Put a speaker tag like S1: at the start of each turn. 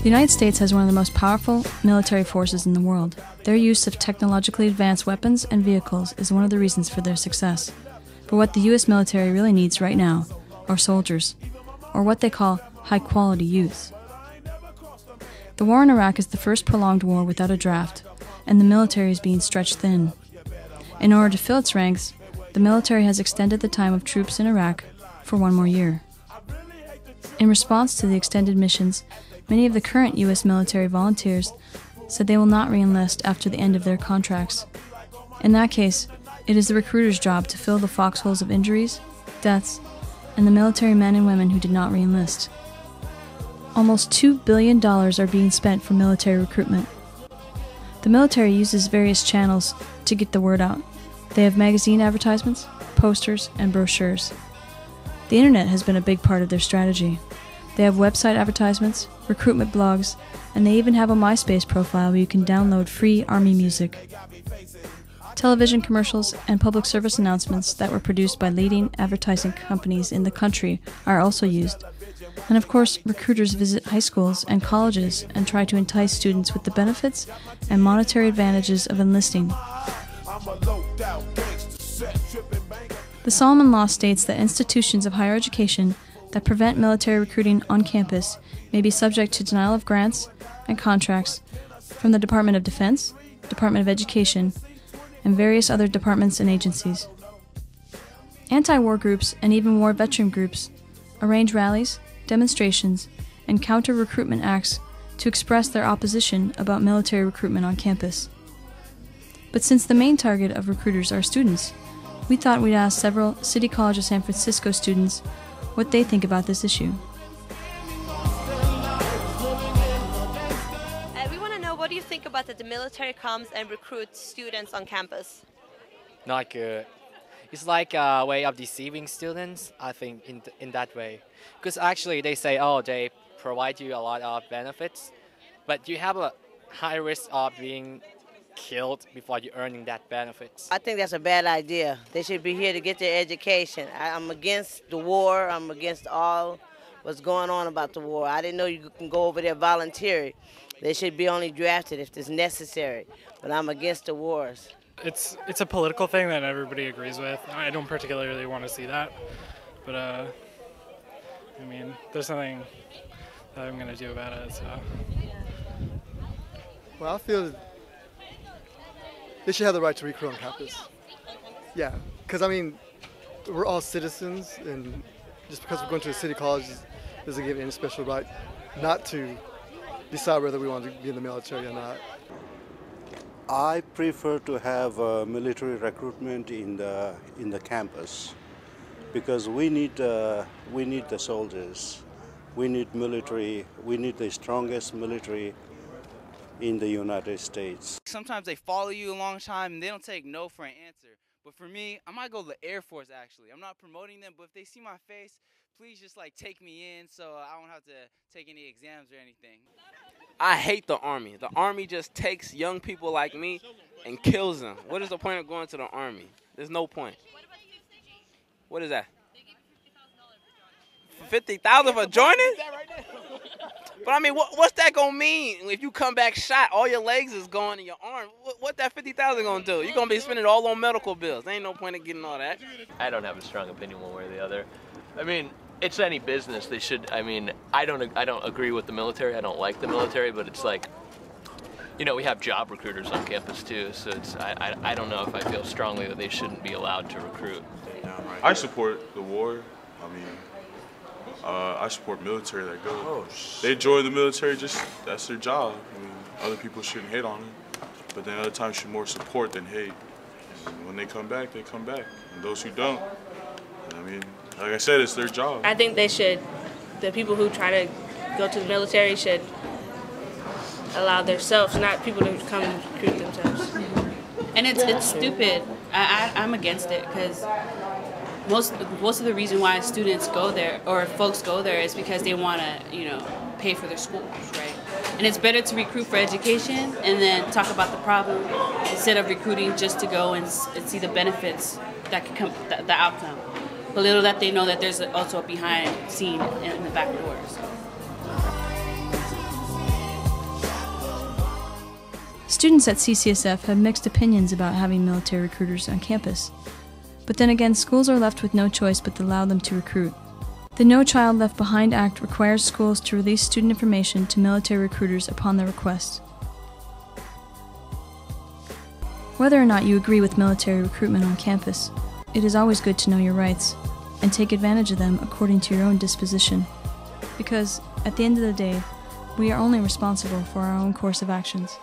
S1: The United States has one of the most powerful military forces in the world. Their use of technologically advanced weapons and vehicles is one of the reasons for their success. But what the U.S. military really needs right now are soldiers, or what they call high-quality youths. The war in Iraq is the first prolonged war without a draft, and the military is being stretched thin. In order to fill its ranks, the military has extended the time of troops in Iraq for 1 more year. In response to the extended missions, many of the current U.S. military volunteers said they will not re-enlist after the end of their contracts. In that case, it is the recruiter's job to fill the foxholes of injuries, deaths, and the military men and women who did not re-enlist. Almost $2 billion are being spent for military recruitment. The military uses various channels to get the word out. They have magazine advertisements, posters, and brochures. The internet has been a big part of their strategy. They have website advertisements, recruitment blogs, and they even have a MySpace profile where you can download free Army music. Television commercials and public service announcements that were produced by leading advertising companies in the country are also used. And of course, recruiters visit high schools and colleges and try to entice students with the benefits and monetary advantages of enlisting. The Solomon Law states that institutions of higher education that prevent military recruiting on campus may be subject to denial of grants and contracts from the Department of Defense, Department of Education, and various other departments and agencies. Anti-war groups and even war veteran groups arrange rallies, demonstrations, and counter-recruitment acts to express their opposition about military recruitment on campus. But since the main target of recruiters are students, we thought we'd ask several City College of San Francisco students what they think about this issue.
S2: We want to know, what do you think about that the military comes and recruits students on campus?
S3: Not good. It's like a way of deceiving students, I think, in that way. Because actually they say, oh, they provide you a lot of benefits, but you have a high risk of being killed before you're earning that benefits.
S4: I think that's a bad idea. They should be here to get their education. I'm against the war. I'm against all what's going on about the war. I didn't know you can go over there voluntarily. They should be only drafted if it's necessary. But I'm against the wars.
S5: It's a political thing that everybody agrees with. I don't particularly want to see that, but I mean, there's nothing that I'm going to do about it. So.
S6: Well, I feel they should have the right to recruit on campus. Yeah, because I mean, we're all citizens, and just because we're going to a city college doesn't give any special right not to decide whether we want to be in the military or not.
S7: I prefer to have military recruitment in the campus because we need the soldiers, we need military, we need the strongest military in the United States.
S8: Sometimes they follow you a long time and they don't take no for an answer. But for me, I might go to the Air Force actually. I'm not promoting them, but if they see my face, please just like take me in so I won't have to take any exams or anything.
S9: I hate the Army. The Army just takes young people like me and kills them. What is the point of going to the Army? There's no point. What is that? $50,000 for joining? But I mean, what's that gonna mean if you come back shot? All your legs is gone in your arm. What that $50,000 gonna do? You're gonna be spending it all on medical bills. There ain't no point in getting all that.
S10: I don't have a strong opinion one way or the other. I mean, it's any business. They should. I mean, I don't agree with the military. I don't like the military, but it's like, you know, we have job recruiters on campus too. So it's I don't know if I feel strongly that they shouldn't be allowed to recruit.
S11: I support the war. I mean, I support military that go. They join the military, just that's their job. I mean, other people shouldn't hate on it, but then other times should more support than hate. And when they come back, they come back. And those who don't, I mean, like I said, it's their job.
S12: I think they should, the people who try to go to the military should allow themselves, not people to come and recruit themselves.
S13: And it's stupid. I'm against it because most of the reason why students go there or folks go there is because they want to, you know, pay for their schools, right? And it's better to recruit for education and then talk about the problem instead of recruiting just to go and see the benefits that could come, the outcome. But little that they know that there's also a behind scene in the back door. So.
S1: Students at CCSF have mixed opinions about having military recruiters on campus. But then again, schools are left with no choice but to allow them to recruit. The No Child Left Behind Act requires schools to release student information to military recruiters upon their request. Whether or not you agree with military recruitment on campus, it is always good to know your rights and take advantage of them according to your own disposition. Because, at the end of the day, we are only responsible for our own course of actions.